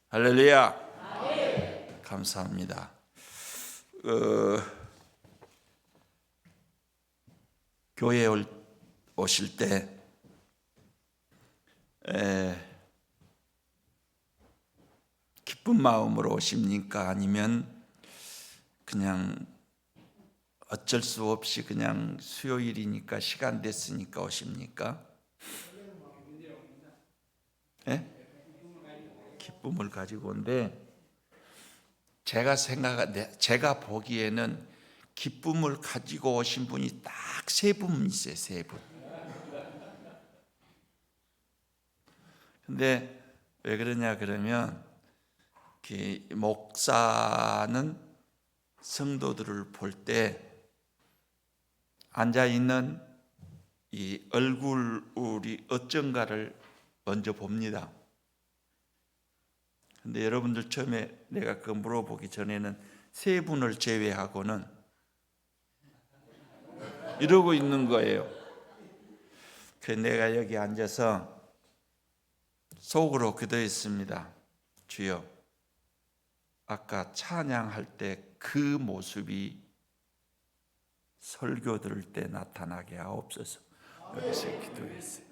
할렐루야. 감사합니다. 교회에 오실 때 기쁜 마음으로 오십니까? 아니면 그냥 어쩔 수 없이 그냥 수요일이니까 시간 됐으니까 오십니까? 네? 기쁨을 가지고 온데 제가 보기에는 기쁨을 가지고 오신 분이 딱 세 분이세요. 세 분. 근데 왜 그러냐 그러면 목사는 성도들을 볼 때 앉아있는 이 얼굴이 어쩐가를 먼저 봅니다. 근데 여러분들 처음에 내가 그거 물어보기 전에는 세 분을 제외하고는 이러고 있는 거예요. 그래서 내가 여기 앉아서 속으로 기도했습니다. 주여, 아까 찬양할 때 그 모습이 설교 들을 때 나타나게 하옵소서. 여기서 기도했어요.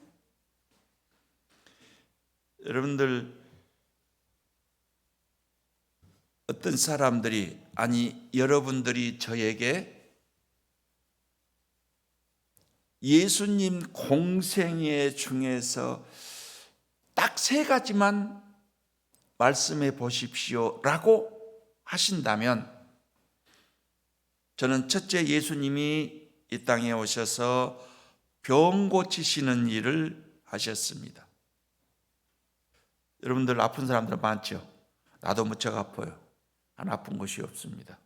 여러분들, 어떤 사람들이, 아니 여러분들이 저에게 예수님 공생애 중에서 딱 세 가지만 말씀해 보십시오 라고 하신다면, 저는 첫째, 예수님이 이 땅에 오셔서 병 고치시는 일을 하셨습니다. 여러분들 아픈 사람들 많죠? 나도 무척 아파요. 안 아픈 곳이 없습니다.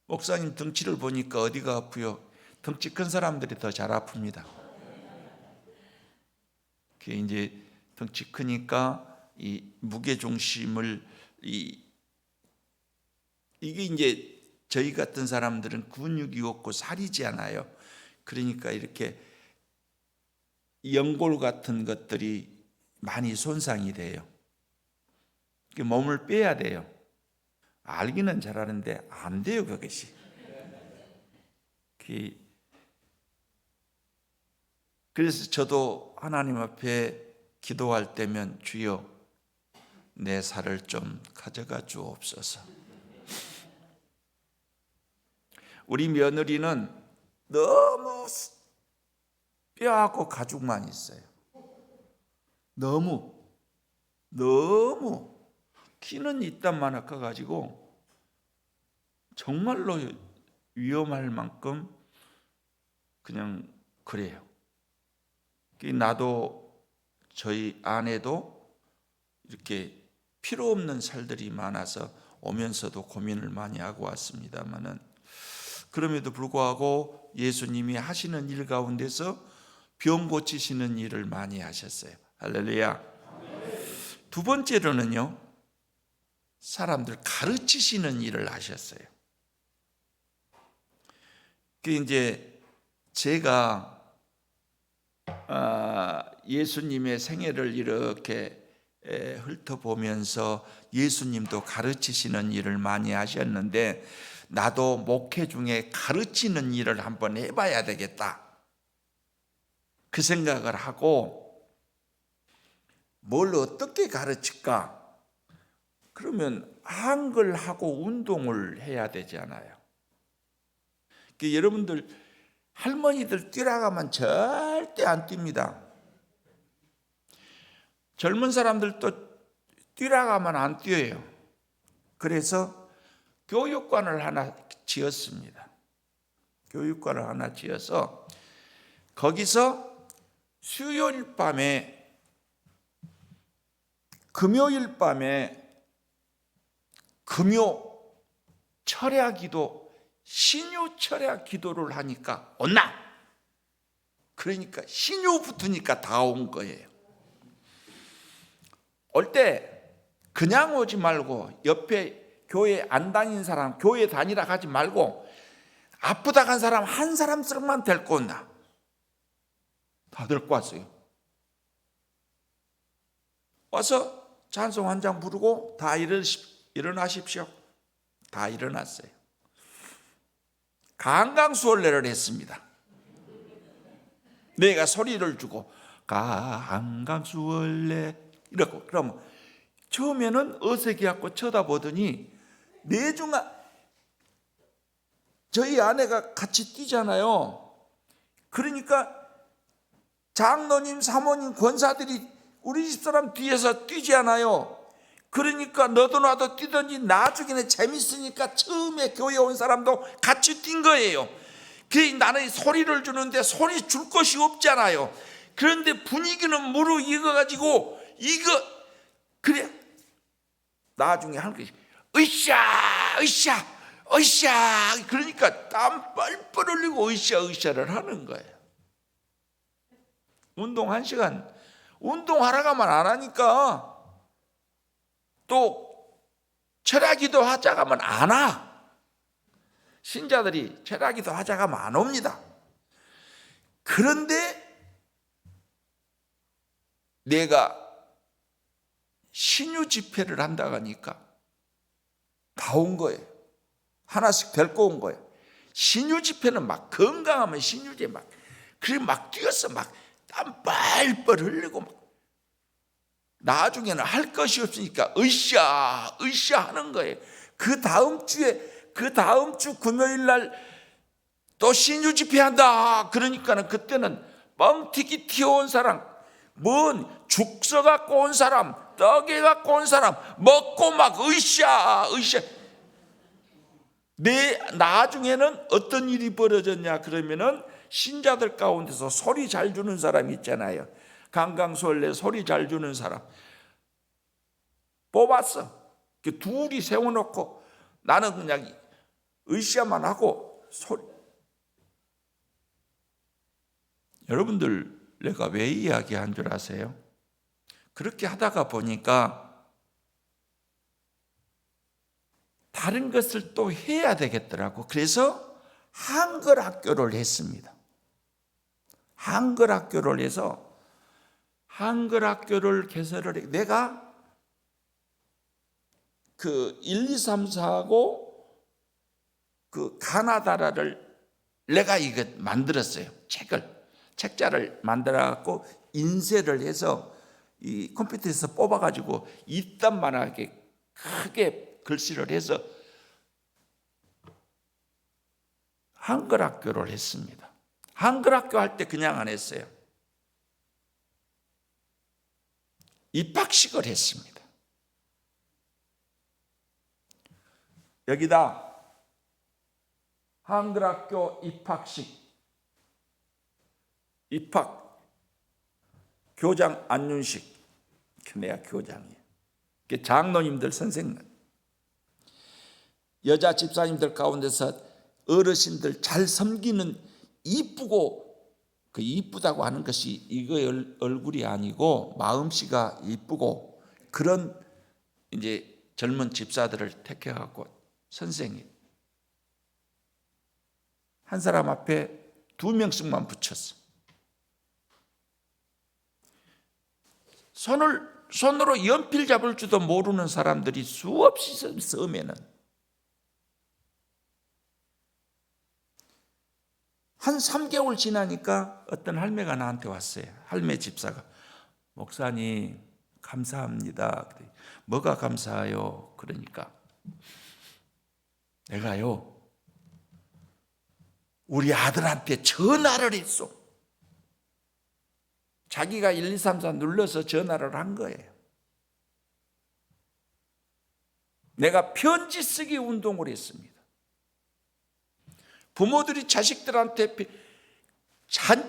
목사님 덩치를 보니까 어디가 아프요? 덩치 큰 사람들이 더 잘 아픕니다. 그게 이제 덩치 크니까 이 무게 중심을 이게 이제 저희 같은 사람들은 근육이 없고 살이지 않아요. 그러니까 이렇게 연골 같은 것들이 많이 손상이 돼요. 몸을 빼야 돼요. 알기는 잘하는데 안 돼요, 그것이. 그래서 저도 하나님 앞에 기도할 때면 주여 내 살을 좀 가져가 주옵소서. 우리 며느리는 너무 뼈하고 가죽만 있어요. 너무 키는 이딴만 아까가지고 정말로 위험할 만큼 그냥 그래요. 나도 저희 아내도 이렇게 필요 없는 살들이 많아서 오면서도 고민을 많이 하고 왔습니다만은, 그럼에도 불구하고 예수님이 하시는 일 가운데서 병 고치시는 일을 많이 하셨어요. 할렐루야. 두 번째로는요, 사람들 가르치시는 일을 하셨어요. 이제 제가 예수님의 생애를 이렇게 훑어보면서 예수님도 가르치시는 일을 많이 하셨는데, 나도 목회 중에 가르치는 일을 한번 해봐야 되겠다, 그 생각을 하고, 뭘 어떻게 가르칠까? 그러면 한글하고 운동을 해야 되잖아요. 여러분들 할머니들 뛰라가면 절대 안 뜁니다. 젊은 사람들도 뛰라가면 안 뛰어요. 그래서 교육관을 하나 지었습니다. 교육관을 하나 지어서 거기서 수요일 밤에, 금요일 밤에 금요 철야 기도, 신유 철야 기도를 하니까 온나. 그러니까 신유 붙으니까 다 온 거예요. 올 때 그냥 오지 말고 옆에 교회 안 다닌 사람, 교회 다니라 하지 말고 아프다 간 사람 한 사람씩만 데리고 온다. 다 데리고 왔어요. 와서 찬송 한 장 부르고 다 일어나십시오. 다 일어났어요. 강강수월래를 했습니다. 내가 소리를 주고 강강수월래 이러고, 그러면 처음에는 어색해갖고 쳐다보더니 내중아, 저희 아내가 같이 뛰잖아요. 그러니까 장로님, 사모님, 권사들이 우리 집사람 뒤에서 뛰지 않아요. 그러니까 너도 나도 뛰더니 나중에는 재밌으니까 처음에 교회 온 사람도 같이 뛴 거예요. 그래서 나는 소리를 주는데 소리 줄 것이 없잖아요. 그런데 분위기는 무르익어가지고 그래 나중에 하는 것이 으쌰 으쌰 으쌰, 그러니까 땀 뻘뻘 흘리고 으쌰 으쌰를 하는 거예요. 운동 1시간 운동하라가만 안 하니까 또 철야기도 하자가면 안 와. 신자들이 철야기도 하자가면 안 옵니다. 그런데 내가 신유 집회를 한다고 하니까 다 온 거예요. 하나씩 데리고 온 거예요. 신유 집회는 막 건강하면 신유제 막 뛰었어. 막 땀 뻘뻘 흘리고 막. 나중에는 할 것이 없으니까 으쌰 으쌰 하는 거예요. 그 다음 주 금요일 날 또 신유 집회 한다. 그러니까는 그때는 뻥튀기 튀어온 사람, 뭔 죽서 갖고 온 사람, 떡에 갖고 온 사람 먹고 막 으쌰 으쌰. 나중에는 어떤 일이 벌어졌냐 그러면은 신자들 가운데서 소리 잘 주는 사람 있잖아요. 강강수월래 소리 잘 주는 사람 뽑았어. 둘이 세워놓고 나는 그냥 으쌰만 하고 소리. 여러분들 내가 왜 이야기한 줄 아세요? 그렇게 하다가 보니까 다른 것을 또 해야 되겠더라고. 그래서 한글 학교를 했습니다. 한글 학교를 해서 한글 학교를 개설을 해. 내가 그 1, 2, 3, 4하고 그 가나다라를 내가 이거 만들었어요. 책자를 만들어 갖고 인쇄를 해서 이 컴퓨터에서 뽑아 가지고 이딴만하게 크게 글씨를 해서 한글 학교를 했습니다. 한글 학교 할 때 그냥 안 했어요. 입학식을 했습니다. 여기다 한글 학교 입학식, 입학 교장 안윤식, 내가 교장이에요. 장로님들, 선생님, 여자 집사님들 가운데서 어르신들 잘 섬기는 이쁘고, 그 이쁘다고 하는 것이 이거 얼굴이 아니고 마음씨가 이쁘고 그런 이제 젊은 집사들을 택해갖고 선생님 한 사람 앞에 2명씩만 붙였어. 손으로 연필 잡을 줄도 모르는 사람들이 수없이 서면은 한 3개월 지나니까 어떤 할매가 나한테 왔어요. 할매 집사가. 목사님 감사합니다. 뭐가 감사해요? 그러니까 내가요 우리 아들한테 전화를 했어. 자기가 1, 2, 3, 4 눌러서 전화를 한 거예요. 내가 편지 쓰기 운동을 했습니다. 부모들이 자식들한테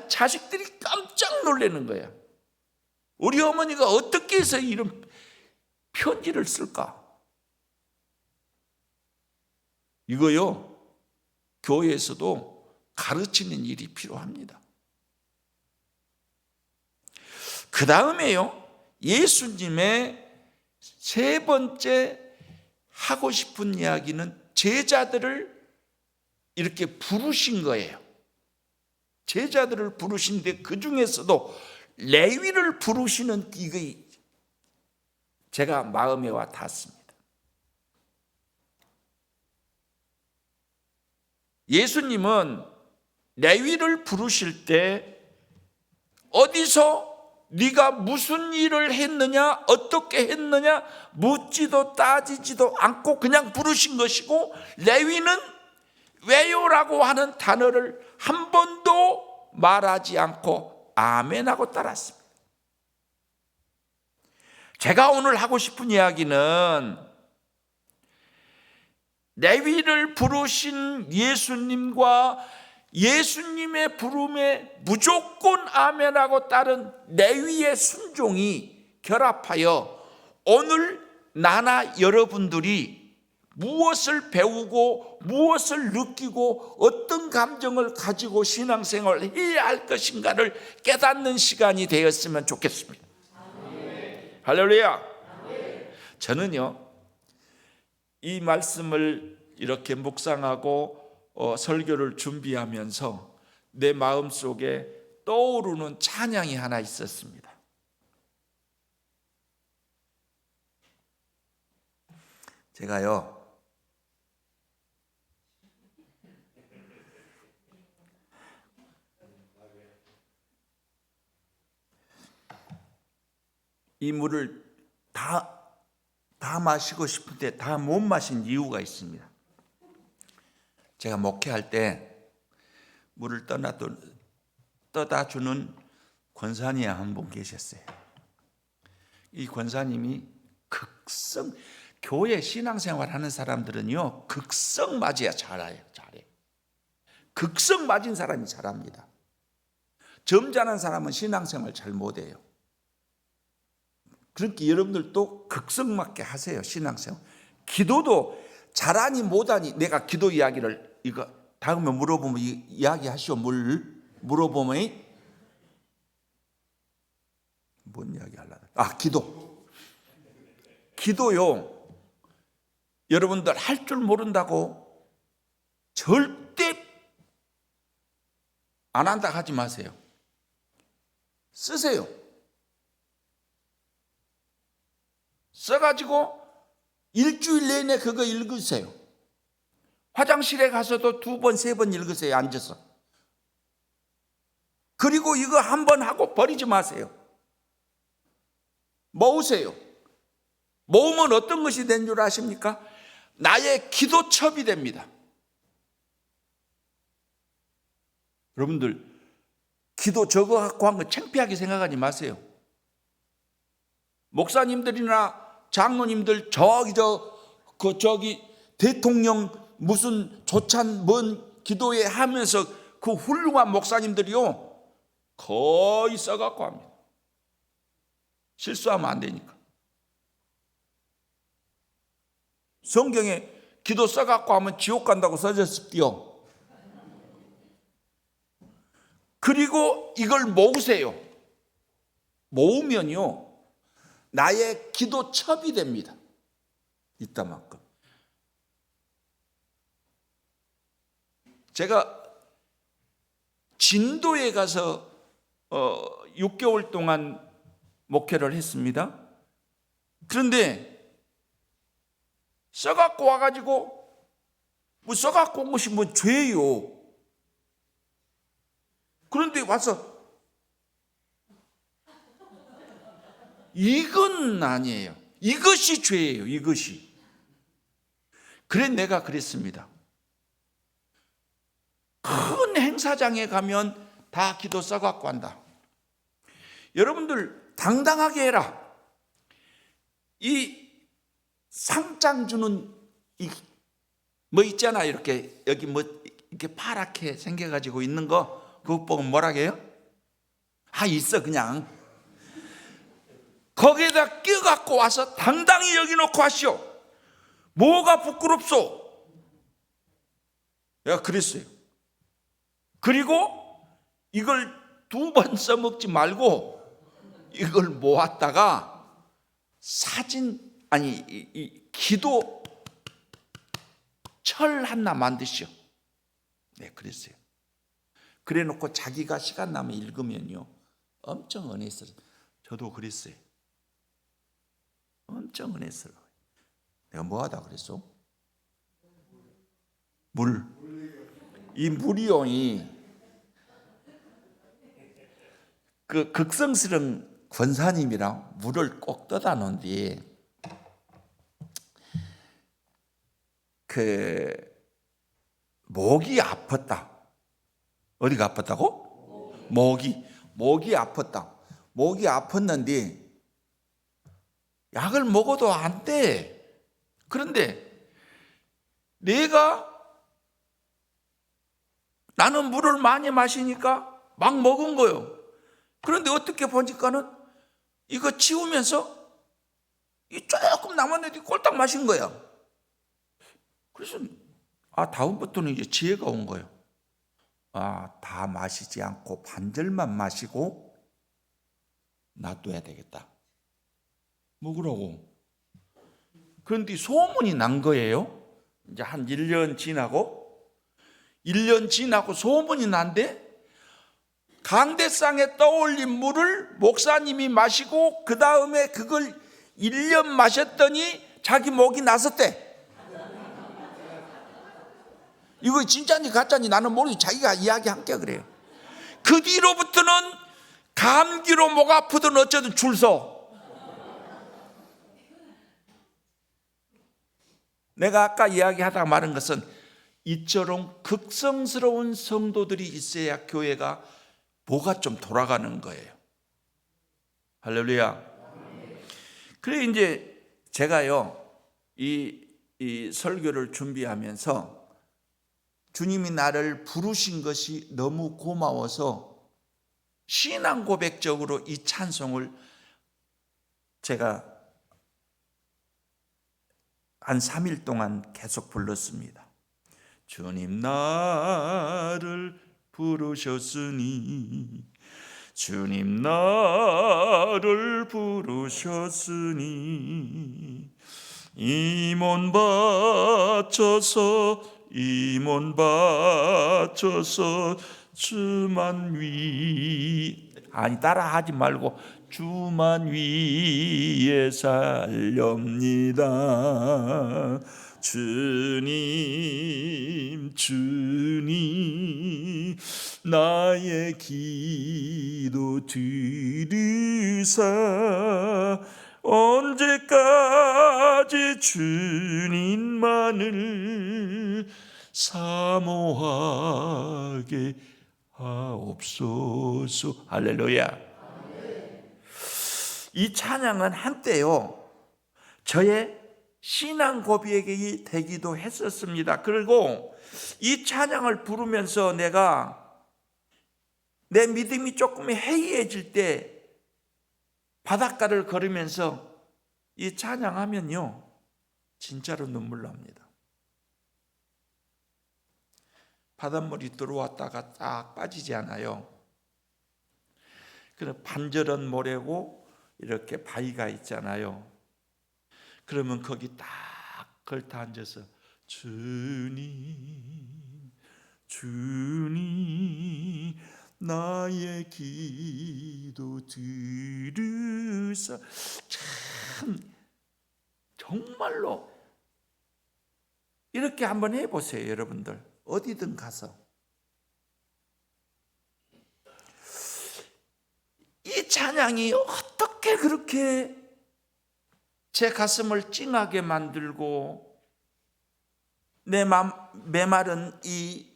자식들이 깜짝 놀라는 거야. 우리 어머니가 어떻게 해서 이런 편지를 쓸까? 이거요 교회에서도 가르치는 일이 필요합니다. 그 다음에요 예수님의 세 번째 하고 싶은 이야기는 제자들을 이렇게 부르신 거예요. 제자들을 부르신데 그 중에서도 레위를 부르시는 이거 제가 마음에 와 닿았습니다. 예수님은 레위를 부르실 때 어디서 네가 무슨 일을 했느냐, 어떻게 했느냐 묻지도 따지지도 않고 그냥 부르신 것이고, 레위는 왜요라고 하는 단어를 한 번도 말하지 않고 아멘하고 따랐습니다. 제가 오늘 하고 싶은 이야기는 레위를 부르신 예수님과 예수님의 부름에 무조건 아멘하고 따른 레위의 순종이 결합하여 오늘 나나 여러분들이 무엇을 배우고 무엇을 느끼고 어떤 감정을 가지고 신앙생활을 해야 할 것인가를 깨닫는 시간이 되었으면 좋겠습니다. 아멘. 할렐루야. 아멘. 저는요, 이 말씀을 이렇게 묵상하고 설교를 준비하면서 내 마음속에 떠오르는 찬양이 하나 있었습니다. 제가요, 이 물을 다 마시고 싶은데 다 못 마신 이유가 있습니다. 제가 목회할 때 물을 떠다 주는 권사님 한 분 계셨어요. 이 권사님이 교회 신앙생활 하는 사람들은요, 극성 맞아야 잘해. 극성 맞은 사람이 잘합니다. 점잖은 사람은 신앙생활 잘 못해요. 그렇게 여러분들도 극성 맞게 하세요, 신앙생활. 기도도 잘하니 못하니, 내가 기도 이야기를 이거 다음에 물어보면 이야기하시오. 물어보면 뭔 이야기 하려나? 기도요. 여러분들 할 줄 모른다고 절대 안 한다 하지 마세요. 쓰세요. 써가지고 일주일 내내 그거 읽으세요. 화장실에 가서도 2번, 3번 읽으세요, 앉아서. 그리고 이거 한 번 하고 버리지 마세요. 모으세요. 모으면 어떤 것이 된 줄 아십니까? 나의 기도첩이 됩니다. 여러분들, 기도 저거 갖고 한 거 창피하게 생각하지 마세요. 목사님들이나 장로님들 저기 대통령 무슨 조찬 뭔 기도회 하면서 그 훌륭한 목사님들이요, 거의 써갖고 합니다. 실수하면 안 되니까. 성경에 기도 써갖고 하면 지옥 간다고 써졌을게요. 그리고 이걸 모으세요. 모으면요, 나의 기도첩이 됩니다. 이따만큼. 제가 진도에 가서 6개월 동안 목회를 했습니다. 그런데 써갖고 와가지고 뭐 써갖고 온 것이 뭐 죄요. 그런데 와서 이건 아니에요. 이것이 죄예요. 이것이. 그래 내가 그랬습니다. 큰 행사장에 가면 다 기도 써갖고 한다. 여러분들 당당하게 해라. 이 상장 주는 뭐 있잖아, 이렇게 여기 뭐 이렇게 파랗게 생겨가지고 있는 거, 그거 보고 뭐라 해요? 있어 그냥. 거기에다 끼어갖고 와서 당당히 여기 놓고 하시오. 뭐가 부끄럽소? 내가 그랬어요. 그리고 이걸 2번 써먹지 말고 이걸 모았다가 기도 철 하나 만드시오. 네, 그랬어요. 그래 놓고 자기가 시간 나면 읽으면요, 엄청 은혜 있어요. 저도 그랬어요. 엄청 엄청 은혜스러워요. 내가 뭐하다 그랬어? 물. 이 물이용이 그 극성스러운 권사님이랑 물을 꼭 떠다 놓은 뒤에 그 목이 아팠다. 어디가 아팠다고? 목이 아팠다. 목이 아팠는데 약을 먹어도 안 돼. 그런데 나는 물을 많이 마시니까 막 먹은 거예요. 그런데 어떻게 보니까는 이거 치우면서 조금 남았는데 꼴딱 마신 거야. 그래서 다음부터는 이제 지혜가 온 거예요. 다 마시지 않고 반절만 마시고 놔둬야 되겠다. 먹으라고. 그런데 소문이 난 거예요. 이제 한 1년 지나고 소문이 난데 강대상에 떠올린 물을 목사님이 마시고 그 다음에 그걸 1년 마셨더니 자기 목이 나섰대. 이거 진짜인지 가짜인지 나는 모르지. 자기가 이야기한 게 그래요. 그 뒤로부터는 감기로 목 아프든 어쩌든 줄 서. 내가 아까 이야기하다가 말한 것은 이처럼 극성스러운 성도들이 있어야 교회가 뭐가 좀 돌아가는 거예요. 할렐루야. 그래 이제 제가요 이 설교를 준비하면서 주님이 나를 부르신 것이 너무 고마워서 신앙 고백적으로 이 찬송을 제가 한 3일 동안 계속 불렀습니다. 주님 나를 부르셨으니 주님 나를 부르셨으니 임원 바쳐서 주만 따라하지 말고 주만 위에 살렵니다. 주님 나의 기도 들으사 언제까지 주님만을 사모하게 하옵소서. 할렐루야. 이 찬양은 한때요 저의 신앙 고백이 되기도 했었습니다. 그리고 이 찬양을 부르면서 내 믿음이 조금 해이해질 때 바닷가를 걸으면서 이 찬양하면요 진짜로 눈물 납니다. 바닷물이 들어왔다가 딱 빠지지 않아요. 그럼 반절은 모래고 이렇게 바위가 있잖아요. 그러면 거기 딱 걸터 앉아서 주님 나의 기도 들으사. 참 정말로 이렇게 한번 해보세요. 여러분들 어디든 가서 이 찬양이 어떻게 그렇게 제 가슴을 찡하게 만들고 내 메마른 이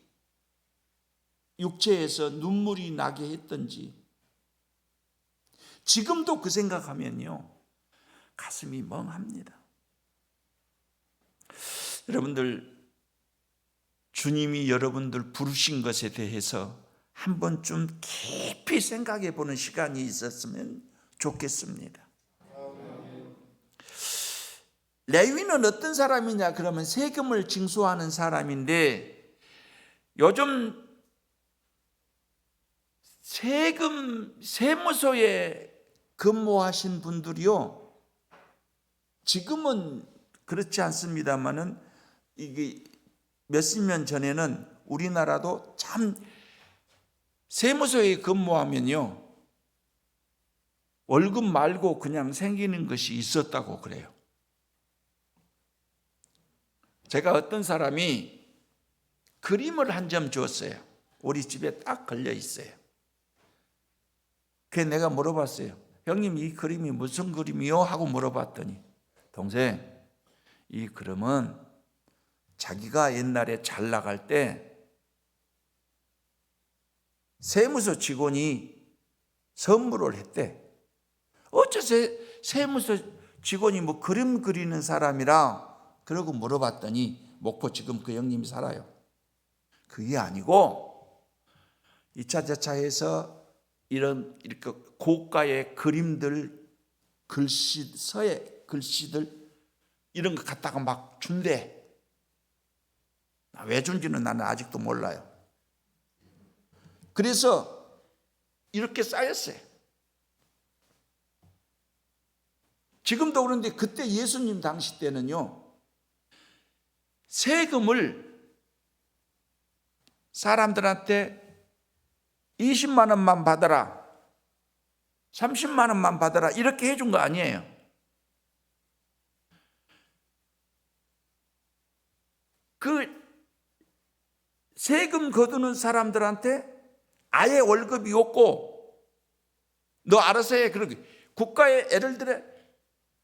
육체에서 눈물이 나게 했던지 지금도 그 생각하면요 가슴이 멍합니다. 여러분들 주님이 여러분들 부르신 것에 대해서 한 번쯤 깊이 생각해 보는 시간이 있었으면 좋겠습니다. 레위는 어떤 사람이냐 그러면 세금을 징수하는 사람인데 요즘 세무소에 근무하신 분들이요 지금은 그렇지 않습니다만은 이게 몇십 년 전에는 우리나라도 참 세무소에 근무하면요 월급 말고 그냥 생기는 것이 있었다고 그래요. 제가 어떤 사람이 그림을 한 점 주었어요. 우리 집에 딱 걸려 있어요. 그래서 내가 물어봤어요. 형님, 이 그림이 무슨 그림이요? 하고 물어봤더니, 동생, 이 그림은 자기가 옛날에 잘 나갈 때 세무서 직원이 선물을 했대. 어째서 세무서 직원이 뭐 그림 그리는 사람이라? 그러고 물어봤더니, 목포 지금 그 형님이 살아요. 그게 아니고 2차 제차에서 이렇게 고가의 그림들, 글씨들 이런 거 갖다가 막 준대. 왜 준지는 나는 아직도 몰라요. 그래서 이렇게 쌓였어요. 지금도 그런데 그때 예수님 당시 때는요, 세금을 사람들한테 20만 원만 받아라, 30만 원만 받아라 이렇게 해준 거 아니에요. 그 세금 거두는 사람들한테 아예 월급이 없고 너 알아서 해. 그러게 국가에 예를 들어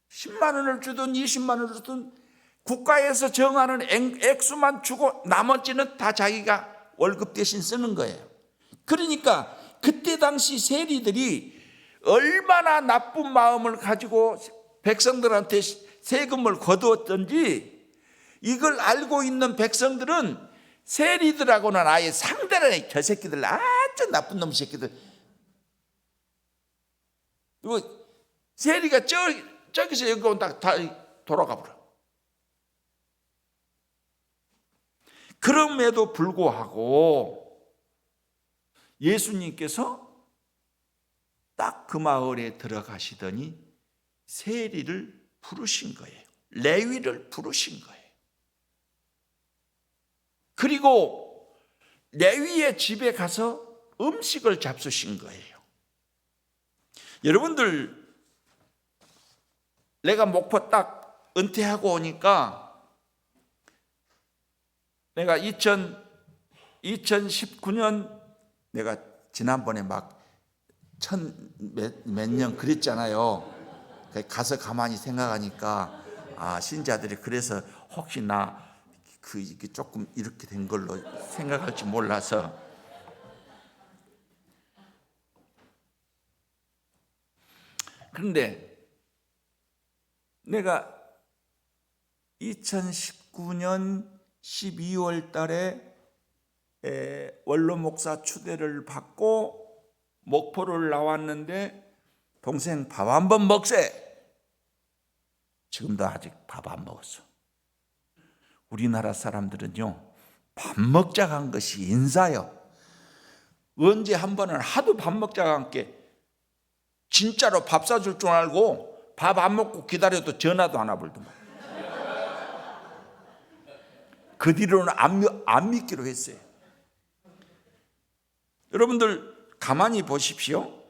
10만 원을 주든 20만 원을 주든 국가에서 정하는 액수만 주고 나머지는 다 자기가 월급 대신 쓰는 거예요. 그러니까 그때 당시 세리들이 얼마나 나쁜 마음을 가지고 백성들한테 세금을 거두었던지 이걸 알고 있는 백성들은 세리들하고는 아예 상대를 해. 저 새끼들 아주 나쁜 놈 새끼들. 그리고 세리가 저기서 여기 온다 다 돌아가 버려. 그럼에도 불구하고 예수님께서 딱 그 마을에 들어가시더니 세리를 부르신 거예요. 레위를 부르신 거예요. 그리고 레위의 집에 가서 음식을 잡수신 거예요. 여러분들, 내가 목포 딱 은퇴하고 오니까 내가 2019년 내가 지난번에 막 몇 년 그랬잖아요. 가서 가만히 생각하니까 신자들이 그래서 혹시 나 이게 조금 이렇게 된 걸로 생각할지 몰라서. 그런데 내가 2019년 12월 달에 원로 목사 추대를 받고 목포를 나왔는데 동생 밥 한번 먹세. 지금도 아직 밥 안 먹었어. 우리나라 사람들은요, 밥 먹자고 한 것이 인사요. 언제 한 번은 하도 밥 먹자고 한 게 진짜로 밥 사줄 줄 알고 밥 안 먹고 기다려도 전화도 안 와버리더만. 그 뒤로는 안 믿기로 했어요. 여러분들 가만히 보십시오.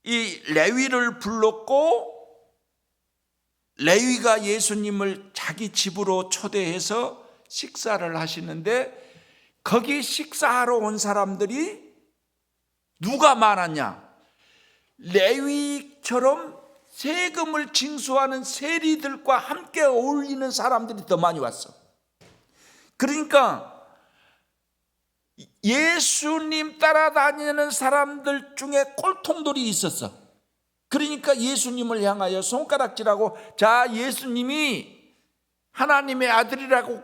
이 레위를 불렀고 레위가 예수님을 자기 집으로 초대해서 식사를 하시는데 거기 식사하러 온 사람들이 누가 많았냐? 레위처럼 세금을 징수하는 세리들과 함께 어울리는 사람들이 더 많이 왔어. 그러니까 예수님 따라다니는 사람들 중에 꼴통들이 있었어. 그러니까 예수님을 향하여 손가락질하고, 자, 예수님이 하나님의 아들이라고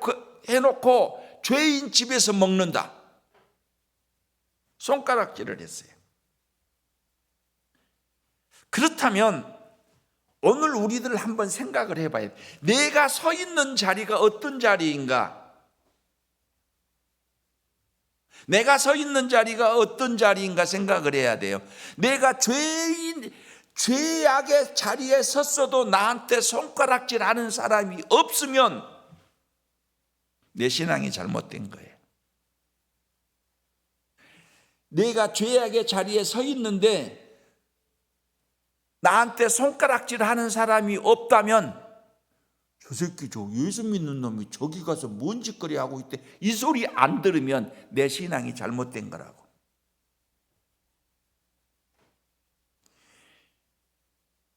해놓고 죄인 집에서 먹는다, 손가락질을 했어요. 그렇다면 오늘 우리들 한번 생각을 해봐야 돼. 내가 서 있는 자리가 어떤 자리인가? 내가 서 있는 자리가 어떤 자리인가 생각을 해야 돼요. 내가 죄악의 자리에 섰어도 나한테 손가락질하는 사람이 없으면 내 신앙이 잘못된 거예요. 내가 죄악의 자리에 서 있는데 나한테 손가락질하는 사람이 없다면 저 새끼 저 예수 믿는 놈이 저기 가서 뭔 짓거리 하고 있대. 이 소리 안 들으면 내 신앙이 잘못된 거라고.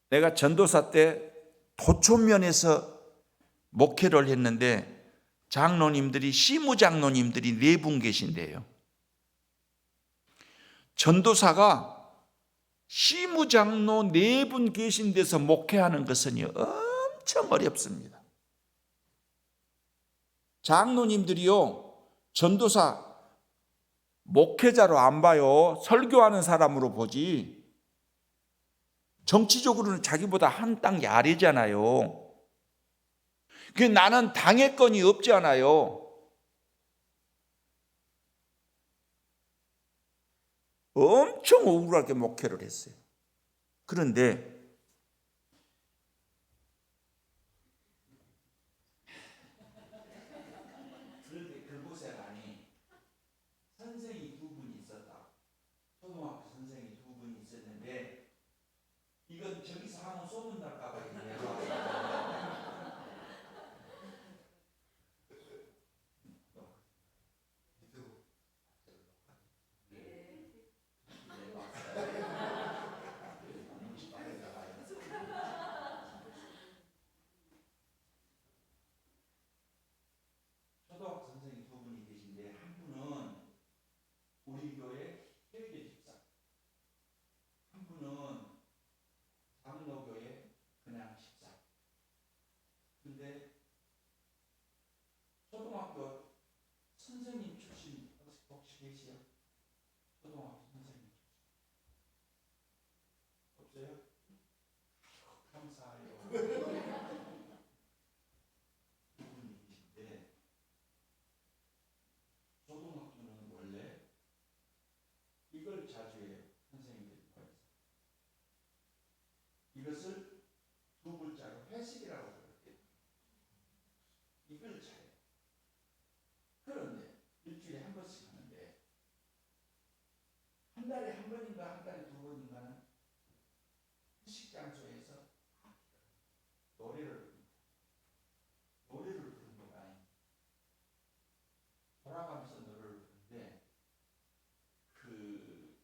내가 전도사 때 도촌면에서 목회를 했는데 장로님들이 시무장로님들이 4분 계신데요. 전도사가 시무장로 4분 계신 데서 목회하는 것은 엄청 어렵습니다. 장로님들이요, 전도사 목회자로 안 봐요. 설교하는 사람으로 보지. 정치적으로는 자기보다 한 땅 아래잖아요. 그 나는 당회권이 없잖아요. 엄청 억울하게 목회를 했어요. 그런데 그곳에 가니 선생이 2분이 있었다. 초등학교 선생이 2분이 있었는데 이건 저기서 하면 소문 날까 봐 초등학교 선생이 2분이 계신데 한 분은 우리 교회 회계 집사, 한 분은 장로교회 그냥 집사. 근데 초등학교 선생님 출신 혹시 계세요? 초등학교 선생님 없어요? 감사해요. 그분이 계신데 초등학교는 원래 이걸 자주 해요. 선생님들이 이것을 2글자로 회식이라고 그럴게요. 이걸 잘해요. 그런데 일주일에 한 번씩 하는데 한 달에 한 번인가 한 달에 2번인가는 회식 장소에서 노래를 부르는 거야. 돌아가면서 노래를 부르는데 그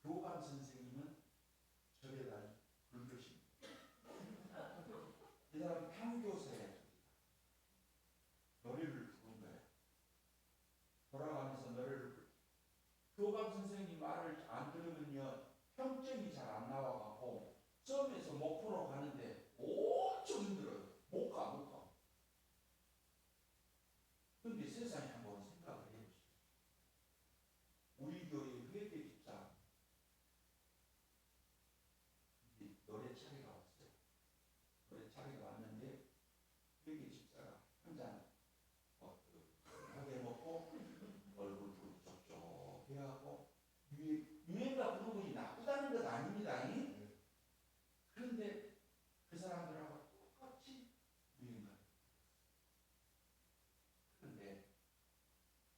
교감 선생님은 저래다 불교십니다. 이 사람 판교사예요. 노래를 부른 거예요. 돌아가면서 노래를 부르. 교감 선생님 말을 안 들으면요 평점이 잘 안 나와갖고 처음에서 목포로 가는데 엄청 힘들어요. 못 가. 근데 세상에 한번 생각을 해보시죠. 우리 교회 회계 집사 노래 차례가 왔어요. 노래 차례가 왔는데 회계 집사가 한잔 하게 먹고 얼굴 촉촉해하고 유행가 부르는 것이 나쁘다는 것 아닙니다. 그런데 그 사람들하고 똑같이 유행가. 그런데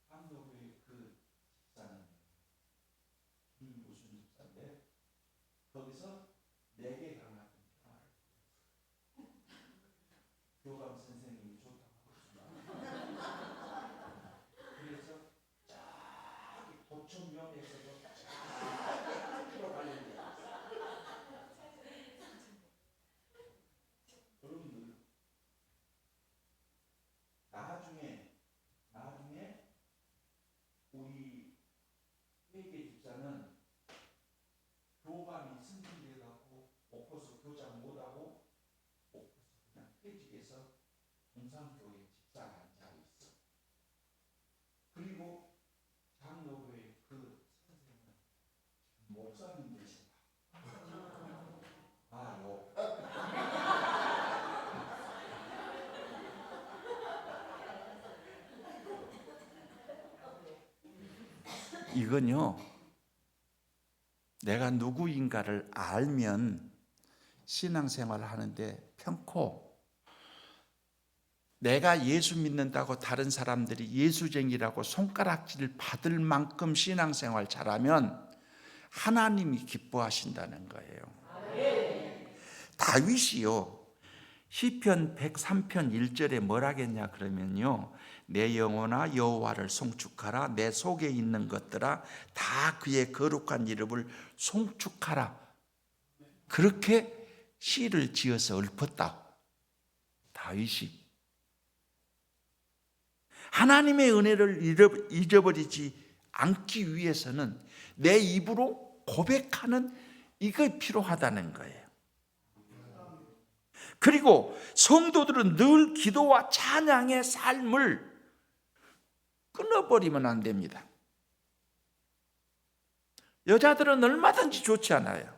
한국의 그 집사는 무슨 집사인데 거기서 4개 강한 평화를 교감 선생님이 좋다고 그러지만 그래서 저기 도청면에서도 쫙 들어가려고 여러분들 나중에 우리 회계 집사는 교감이 승진돼갖고 목포서 교장 못하고 목포서 그냥 퇴직해서 동산교회 집사가 앉아 있어. 그리고 장로교회 그 선생님은 목사님 되신다. 이건요, 내가 누구인가를 알면 신앙생활을 하는데 편코, 내가 예수 믿는다고 다른 사람들이 예수쟁이라고 손가락질 받을 만큼 신앙생활 잘하면 하나님이 기뻐하신다는 거예요. 다윗이요, 시편 103편 1절에 뭐라겠냐 그러면요, 내 영혼아 여호와를 송축하라. 내 속에 있는 것들아 다 그의 거룩한 이름을 송축하라. 그렇게 시를 지어서 읊었다. 다윗이. 하나님의 은혜를 잊어버리지 않기 위해서는 내 입으로 고백하는 이게 필요하다는 거예요. 그리고 성도들은 늘 기도와 찬양의 삶을 끊어버리면 안 됩니다. 여자들은 얼마든지 좋지 않아요.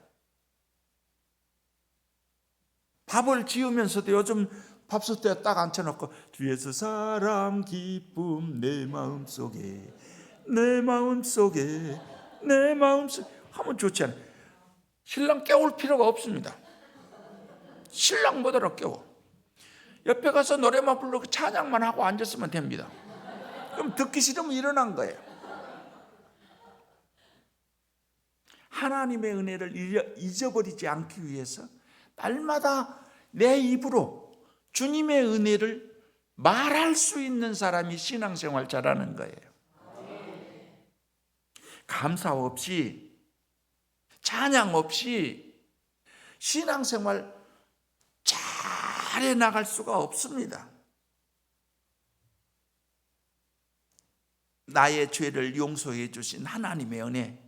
밥을 지으면서도 요즘 밥솥에 딱 앉혀놓고 주 예수 사랑 기쁨 내 마음속에 내 마음속에 내 마음속에 하면 좋지 않아요. 신랑 깨울 필요가 없습니다. 신랑 뭐더러 깨워. 옆에 가서 노래만 부르고 찬양만 하고 앉았으면 됩니다. 그럼 듣기 싫으면 일어난 거예요. 하나님의 은혜를 잊어버리지 않기 위해서 날마다 내 입으로 주님의 은혜를 말할 수 있는 사람이 신앙생활 잘하는 거예요. 감사 없이, 찬양 없이 신앙생활 잘해 나갈 수가 없습니다. 나의 죄를 용서해 주신 하나님의 은혜,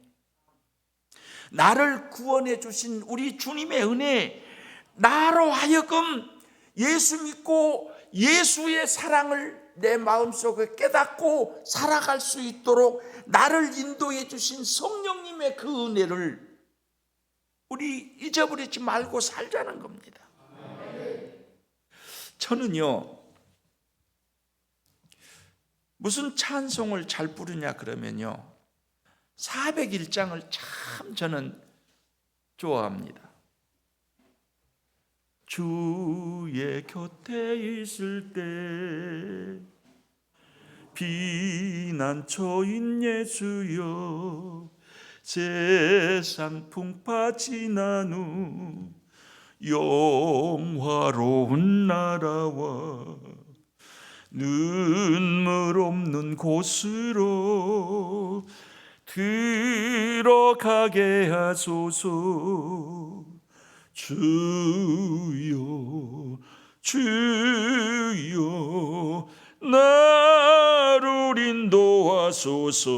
나를 구원해 주신 우리 주님의 은혜, 나로 하여금 예수 믿고 예수의 사랑을 내 마음속에 깨닫고 살아갈 수 있도록 나를 인도해 주신 성령님의 그 은혜를 우리 잊어버리지 말고 살자는 겁니다. 저는요, 무슨 찬송을 잘 부르냐 그러면요, 401장을 참 저는 좋아합니다. 주의 곁에 있을 때 피난처인 예수여, 세상 풍파 지난 후 영화로운 나라와 눈물 없는 곳으로 들어가게 하소서. 주여 주여 나를 인도하소서.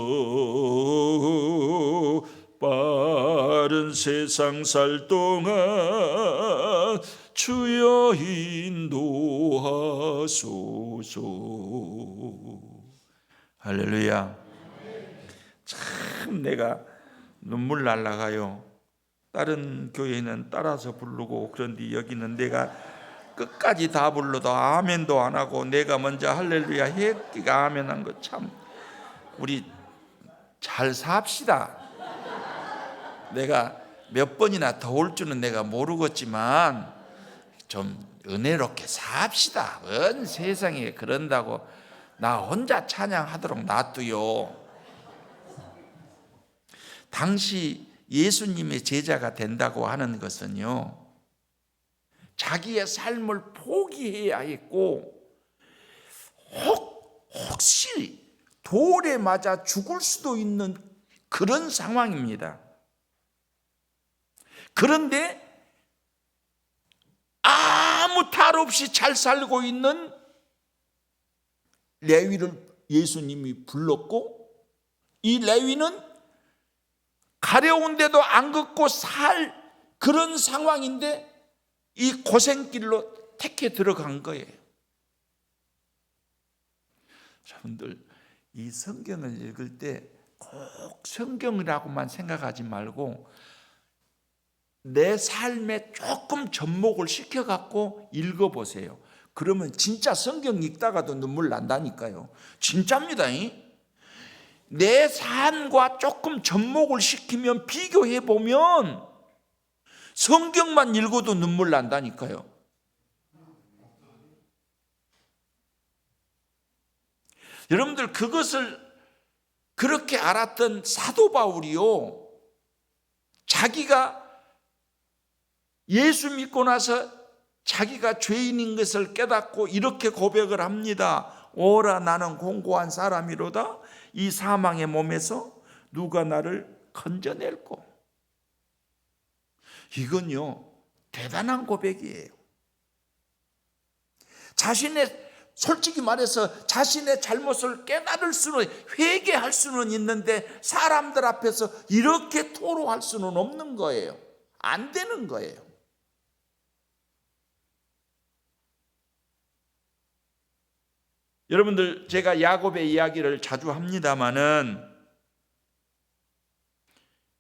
빠른 세상 살 동안 주여 인도하소서. 할렐루야. 참 내가 눈물 날라가요. 다른 교회는 따라서 부르고 그런데 여기는 내가 끝까지 다 불러도 아멘도 안 하고 내가 먼저 할렐루야 했기가 아멘한 거 참, 우리 잘 삽시다. 내가 몇 번이나 더 올 줄은 내가 모르겠지만 좀 은혜롭게 삽시다. 온 세상에 그런다고 나 혼자 찬양하도록 놔두요. 당시 예수님의 제자가 된다고 하는 것은요, 자기의 삶을 포기해야 했고 혹시 돌에 맞아 죽을 수도 있는 그런 상황입니다. 그런데 아무 탈 없이 잘 살고 있는 레위를 예수님이 불렀고, 이 레위는 가려운데도 안 걷고 살 그런 상황인데 이 고생길로 택해 들어간 거예요. 여러분들, 이 성경을 읽을 때 꼭 성경이라고만 생각하지 말고 내 삶에 조금 접목을 시켜갖고 읽어보세요. 그러면 진짜 성경 읽다가도 눈물 난다니까요. 진짜입니다. 내 삶과 조금 접목을 시키면, 비교해보면 성경만 읽어도 눈물 난다니까요. 여러분들, 그것을 그렇게 알았던 사도 바울이요, 자기가 예수 믿고 나서 자기가 죄인인 것을 깨닫고 이렇게 고백을 합니다. 오라 나는 공고한 사람이로다. 이 사망의 몸에서 누가 나를 건져낼꼬. 이건요 대단한 고백이에요. 솔직히 말해서 자신의 잘못을 깨달을 수는, 회개할 수는 있는데 사람들 앞에서 이렇게 토로할 수는 없는 거예요. 안 되는 거예요. 여러분들, 제가 야곱의 이야기를 자주 합니다마는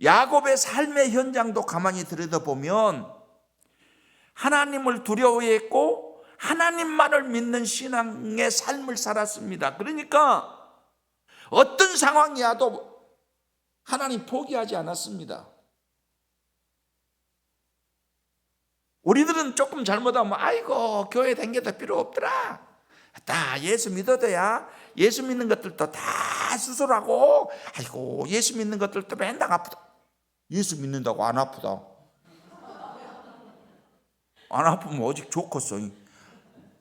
야곱의 삶의 현장도 가만히 들여다보면 하나님을 두려워했고 하나님만을 믿는 신앙의 삶을 살았습니다. 그러니까 어떤 상황이 와도 하나님 포기하지 않았습니다. 우리들은 조금 잘못하면 아이고 교회 다녀도 필요 없더라, 다 예수 믿어도야 예수 믿는 것들도 다 수술하고, 아이고 예수 믿는 것들도 맨날 아프다. 예수 믿는다고 안 아프다. 안 아프면 오직 좋겠어.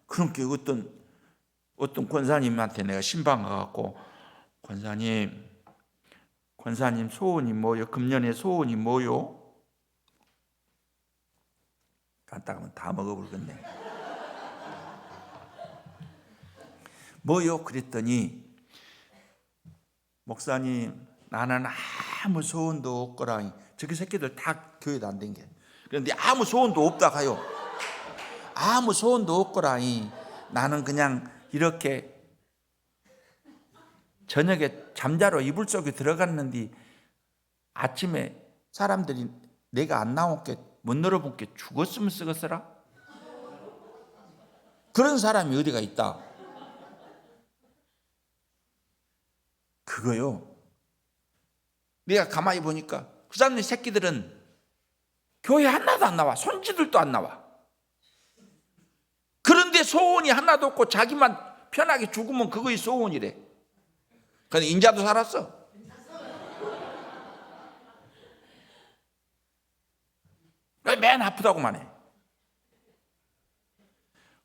그러니까 어떤 권사님한테 내가 신방 가갖고, 권사님 소원이 뭐요? 금년에 소원이 뭐요? 간단하면 다 먹어버리겠네. 뭐요? 그랬더니, 목사님 나는 아무 소원도 없거라. 저기 새끼들 다 교회도 안 댕겨. 그런데 아무 소원도 없다 가요. 아무 소원도 없거라니. 나는 그냥 이렇게 저녁에 잠자러 이불 속에 들어갔는데 아침에 사람들이 내가 안 나온 게 못 열어본 게 죽었으면 쓰겠어라. 그런 사람이 어디가 있다. 그거요, 내가 가만히 보니까 그 사람들 새끼들은 교회 하나도 안 나와. 손지들도 안 나와. 그런데 소원이 하나도 없고 자기만 편하게 죽으면 그거이 소원이래. 근데 인자도 살았어. 왜 맨 아프다고만 해.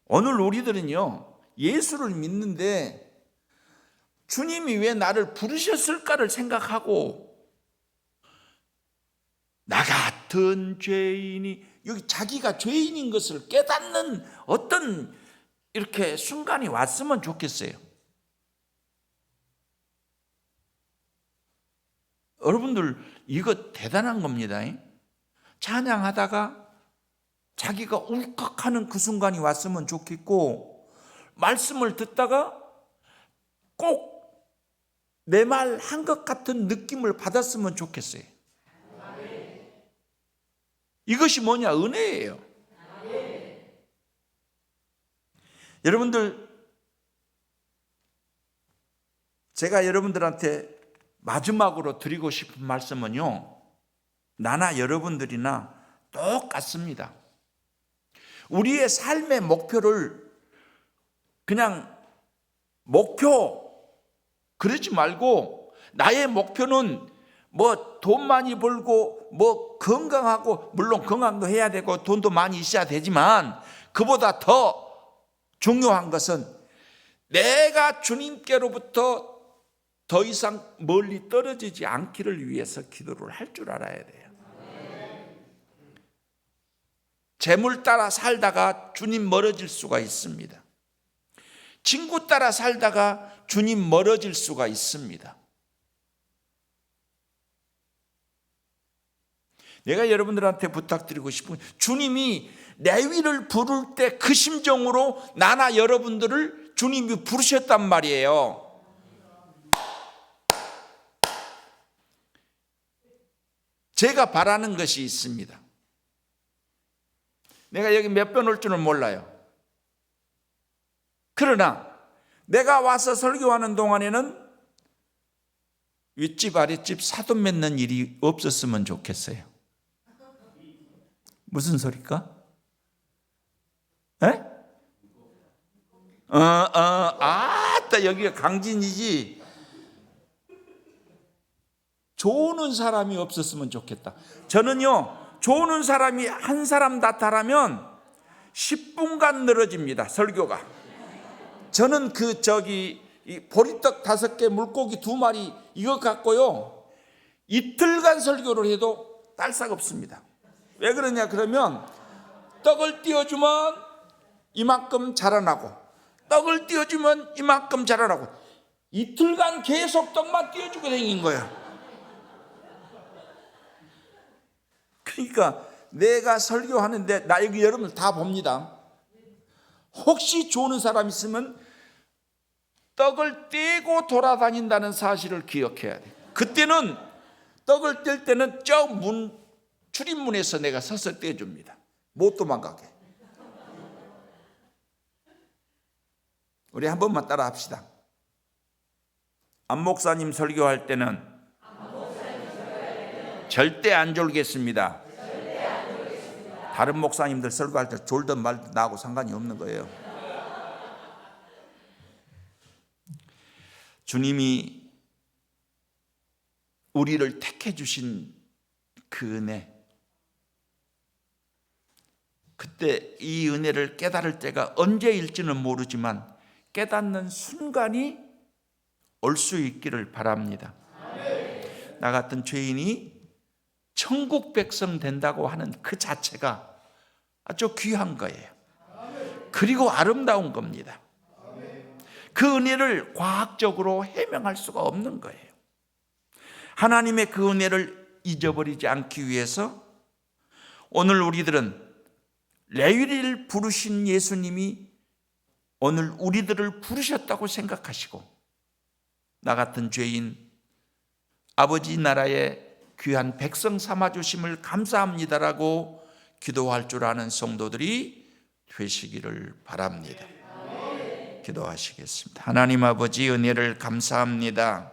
오늘 우리들은요 예수를 믿는데 주님이 왜 나를 부르셨을까를 생각하고, 나 같은 죄인이, 여기 자기가 죄인인 것을 깨닫는 어떤 이렇게 순간이 왔으면 좋겠어요. 여러분들 이거 대단한 겁니다. 찬양하다가 자기가 울컥하는 그 순간이 왔으면 좋겠고, 말씀을 듣다가 꼭 내 말 한 것 같은 느낌을 받았으면 좋겠어요. 이것이 뭐냐? 은혜예요. 여러분들, 제가 여러분들한테 마지막으로 드리고 싶은 말씀은요, 나나 여러분들이나 똑같습니다. 우리의 삶의 목표를 그냥 목표 그러지 말고, 나의 목표는 뭐 돈 많이 벌고 뭐 건강하고, 물론 건강도 해야 되고 돈도 많이 있어야 되지만 그보다 더 중요한 것은 내가 주님께로부터 더 이상 멀리 떨어지지 않기를 위해서 기도를 할 줄 알아야 돼요. 재물 따라 살다가 주님 멀어질 수가 있습니다. 친구 따라 살다가 주님 멀어질 수가 있습니다. 내가 여러분들한테 부탁드리고 싶은, 주님이 레위를 부를 때 그 심정으로 나나 여러분들을 주님이 부르셨단 말이에요. 제가 바라는 것이 있습니다. 내가 여기 몇 번 올 줄은 몰라요. 그러나 내가 와서 설교하는 동안에는 윗집 아랫집 사돈 맺는 일이 없었으면 좋겠어요. 무슨 소리일까? 에? 아따, 여기가 강진이지. 좋은 사람이 없었으면 좋겠다. 저는요, 좋은 사람이 한 사람 나타나면 10분간 늘어집니다, 설교가. 저는 이 보리떡 5개, 물고기 2마리 이거 갖고요, 이틀간 설교를 해도 딸싹 없습니다. 왜 그러냐 그러면 떡을 띄워주면 이만큼 자라나고, 떡을 띄워주면 이만큼 자라나고, 이틀간 계속 떡만 띄워주고 다닌 거예요. 그러니까 내가 설교하는데, 나 여기 여러분들 다 봅니다. 혹시 좋은 사람 있으면 떡을 떼고 돌아다닌다는 사실을 기억해야 돼. 그때는 떡을 뗄 때는 저 출입문에서 내가 서서 떼줍니다. 못 도망가게. 우리 한 번만 따라 합시다. 안 목사님 설교할 때는 절대 안 졸겠습니다. 다른 목사님들 설교할 때 졸든 말든 나하고 상관이 없는 거예요. 주님이 우리를 택해 주신 그 은혜, 그때 이 은혜를 깨달을 때가 언제일지는 모르지만 깨닫는 순간이 올 수 있기를 바랍니다. 나 같은 죄인이 천국 백성 된다고 하는 그 자체가 아주 귀한 거예요. 그리고 아름다운 겁니다. 그 은혜를 과학적으로 해명할 수가 없는 거예요. 하나님의 그 은혜를 잊어버리지 않기 위해서 오늘 우리들은 레위를 부르신 예수님이 오늘 우리들을 부르셨다고 생각하시고, 나 같은 죄인 아버지 나라의 귀한 백성 삼아주심을 감사합니다라고 기도할 줄 아는 성도들이 되시기를 바랍니다. 기도하시겠습니다. 하나님 아버지, 은혜를 감사합니다.